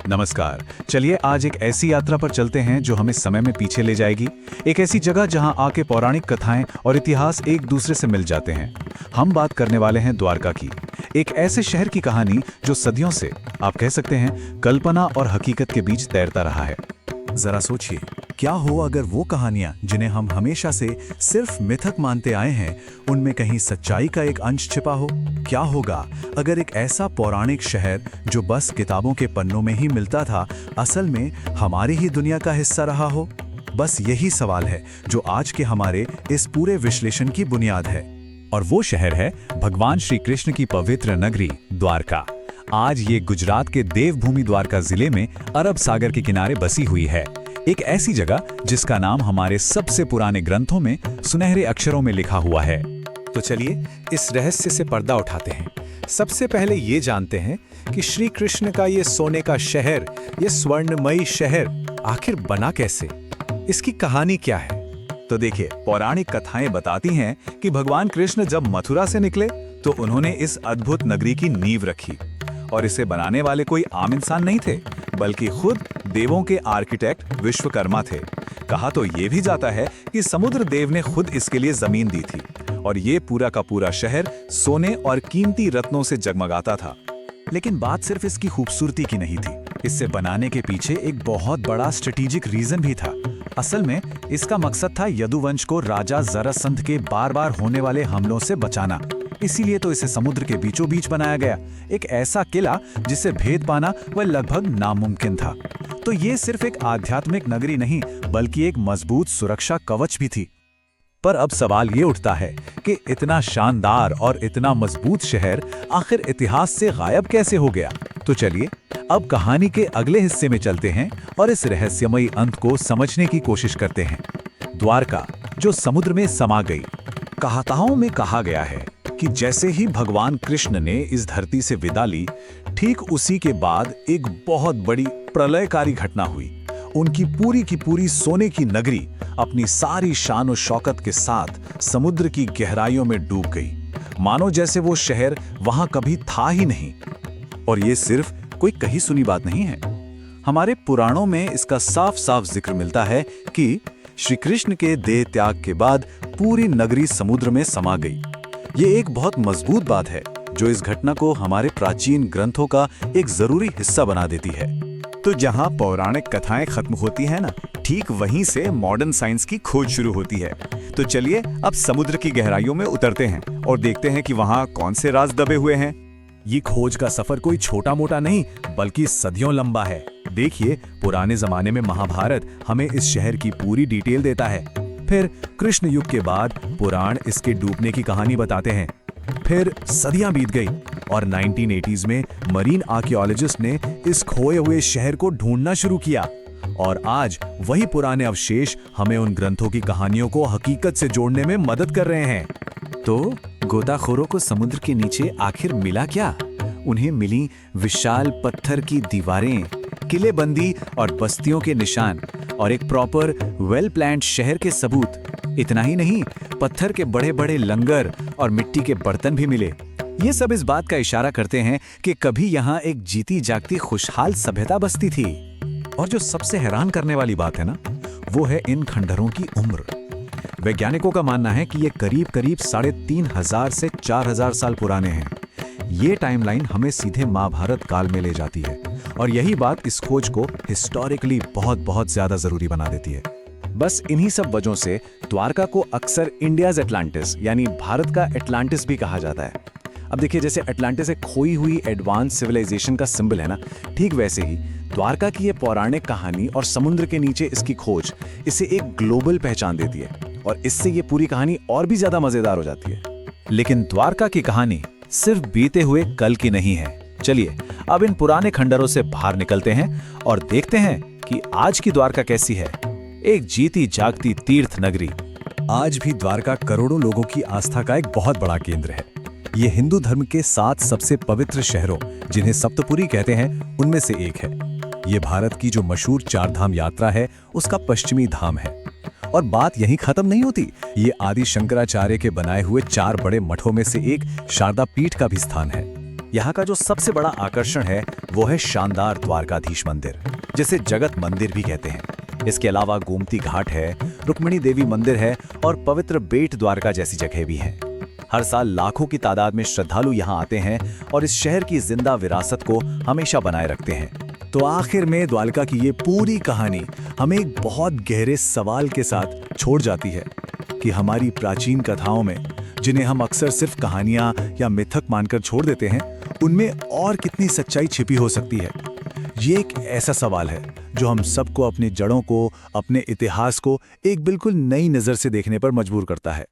नमस्कार। चलिए आज एक ऐसी यात्रा पर चलते हैं जो हमें समय में पीछे ले जाएगी। एक ऐसी जगह जहां आके पौराणिक कथाएं और इतिहास एक दूसरे से मिल जाते हैं। हम बात करने वाले हैं द्वारका की, एक ऐसे शहर की कहानी जो सदियों से, आप कह सकते हैं, कल्पना और हकीकत के बीच तैरता रहा है। जरा सोचिए, क्या हो अगर वो कहानियां जिन्हें हम हमेशा से सिर्फ मिथक मानते आए हैं, उनमें कहीं सच्चाई का एक अंश छिपा हो? क्या होगा अगर एक ऐसा पौराणिक शहर जो बस किताबों के पन्नों में ही मिलता था, असल में हमारी ही दुनिया का हिस्सा रहा हो? बस यही सवाल है जो आज के हमारे इस पूरे विश्लेषण की बुनियाद है। और वो शहर है भगवान श्री कृष्ण की पवित्र नगरी द्वारका। आज ये गुजरात के देवभूमि द्वारका जिले में अरब सागर के किनारे बसी हुई है। एक ऐसी जगह जिसका नाम हमारे सबसे पुराने ग्रंथों में सुनहरे अक्षरों में लिखा हुआ है। तो चलिए इस रहस्य से पर्दा उठाते हैं। सबसे पहले ये जानते हैं कि श्री कृष्ण का ये सोने का शहर, ये स्वर्णमयी शहर आखिर बना कैसे? इसकी कहानी क्या है? तो देखिए, पौराणिक कथाएं बताती हैं कि भगवान कृष्ण जब मथुरा से निकले तो उन्होंने इस अद्भुत नगरी की नींव रखी। और इसे बनाने वाले कोई आम इंसान नहीं थे, बल्कि खुद देवों के आर्किटेक्ट विश्वकर्मा थे। कहा तो ये भी जाता है कि समुद्र देव ने खुद इसके लिए जमीन दी थी। और ये पूरा का पूरा शहर सोने और कीमती रत्नों से जगमगाता था। लेकिन बात सिर्फ इसकी खूबसूरती की नहीं थी। इससे बनाने के पीछे एक बहुत बड़ा स्ट्रेटेजिक रीजन भी था। असल में इसका मकसद था यदुवंश को राजा जरासंध के बार बार होने वाले हमलों से बचाना। इसीलिए तो इसे समुद्र के बीचों बीच बनाया गया, एक ऐसा किला जिसे भेद पाना वह लगभग नामुमकिन था। तो ये सिर्फ एक आध्यात्मिक नगरी नहीं, बल्कि एक मजबूत सुरक्षा कवच भी थी। पर अब सवाल ये उठता है कि इतना शानदार और इतना मजबूत शहर आखिर इतिहास से गायब कैसे हो गया? तो चलिए अब कहानी के अगले हिस्से में चलते हैं और इस रहस्यमयी अंत को समझने की कोशिश करते हैं। द्वारका जो समुद्र में समा गई। कहाताओं में कहा गया है कि जैसे ही भगवान कृष्ण ने इस धरती से विदा ली, ठीक उसी के बाद एक बहुत बड़ी प्रलयकारी घटना हुई। उनकी पूरी की पूरी सोने की नगरी अपनी सारी शान और शौकत के साथ समुद्र की गहराइयों में डूब गई, मानो जैसे वो शहर वहां कभी था ही नहीं। और ये सिर्फ कोई कही सुनी बात नहीं है। हमारे पुराणों में इसका साफ साफ जिक्र मिलता है कि श्री कृष्ण के देह त्याग के बाद पूरी नगरी समुद्र में समा गई। ये एक बहुत मजबूत बात है जो इस घटना को हमारे प्राचीन ग्रंथों का एक जरूरी हिस्सा बना देती है। तो जहां पौराणिक कथाएं खत्म होती है ना, ठीक वहीं से मॉडर्न साइंस की खोज शुरू होती है। तो चलिए अब समुद्र की गहराइयों में उतरते हैं और देखते हैं कि वहां कौन से राज दबे हुए हैं। ये खोज का सफर कोई छोटा मोटा नहीं, बल्कि सदियों लंबा है। देखिए, पुराने जमाने में महाभारत हमें इस शहर की पूरी डिटेल देता है। फिर कृष्ण युग के बाद पुराण इसके डूबने की कहानी बताते हैं। फिर सदियां बीत गई और 1980s में मरीन आर्कियोलॉजिस्ट ने इस खोए हुए शहर को ढूंढना शुरू किया। और आज वही पुराने अवशेष हमें उन ग्रंथों की कहानियों को हकीकत से जोड़ने में मदद कर रहे हैं। तो गोताखोरों को समुद्र के नीचे आखिर मिला क्या? उन्हें मिली विशाल पत्थर की दीवारें, किलेबंदी और बस्तियों के निशान और एक प्रॉपर वेल प्लान्ड शहर के सबूत। इतना ही नहीं, पत्थर के बड़े बड़े लंगर और मिट्टी के बर्तन भी मिले। ये सब इस बात का इशारा करते हैं कि कभी यहाँ एक जीती जागती खुशहाल सभ्यता बसती थी। और जो सबसे हैरान करने वाली बात है ना, वो है इन खंडहरों की उम्र। वैज्ञानिकों का मानना है कि ये करीब करीब 3500 से 4000 साल पुराने हैं। ये टाइमलाइन हमें सीधे महाभारत काल में ले जाती है और यही बात इस खोज को हिस्टोरिकली बहुत बहुत ज्यादा जरूरी बना देती है। बस इन्हीं सब वजहों से द्वारका को अक्सर इंडियाज एटलांटिस यानी भारत का एटलांटिस भी कहा जाता है। अब देखिए, जैसे एटलांटिस एक खोई हुई एडवांस सिविलाइजेशन का सिंबल है ना, ठीक वैसे ही द्वारका की ये पौराणिक कहानी और समुद्र के नीचे इसकी खोज इसे एक ग्लोबल पहचान देती है। और इससे ये पूरी कहानी और भी ज्यादा मजेदार हो जाती है। लेकिन द्वारका की कहानी सिर्फ बीते हुए कल की नहीं है। चलिए अब इन पुराने खंडरों से बाहर निकलते हैं और देखते हैं कि आज की द्वारका कैसी है, एक जीती जागती तीर्थ नगरी। आज भी द्वारका करोड़ों लोगों की आस्था का एक बहुत बड़ा केंद्र है। ये हिंदू धर्म के 7 सबसे पवित्र शहरों, जिन्हें सप्तपुरी कहते हैं, उनमें से एक है। ये भारत की जो मशहूर 4 धाम यात्रा है, उसका पश्चिमी धाम है। और बात यहीं खत्म नहीं होती। ये आदि शंकराचार्य के बनाए हुए 4 बड़े मठों में से एक शारदा पीठ का भी स्थान है। यहाँ का जो सबसे बड़ा आकर्षण है वो है शानदार द्वारकाधीश मंदिर, जिसे जगत मंदिर भी कहते हैं। इसके अलावा गोमती घाट है, रुक्मिणी देवी मंदिर है और पवित्र बेट द्वारका जैसी जगह भी हैं। हर साल लाखों की तादाद में श्रद्धालु यहाँ आते हैं और इस शहर की जिंदा विरासत को हमेशा बनाए रखते हैं। तो आखिर में द्वारका की ये पूरी कहानी हमें एक बहुत गहरे सवाल के साथ छोड़ जाती है कि हमारी प्राचीन कथाओं में, जिन्हें हम अक्सर सिर्फ कहानियां या मिथक मानकर छोड़ देते हैं, उनमें और कितनी सच्चाई छिपी हो सकती है। ये एक ऐसा सवाल है जो हम सबको अपनी जड़ों को, अपने इतिहास को एक बिल्कुल नई नज़र से देखने पर मजबूर करता है।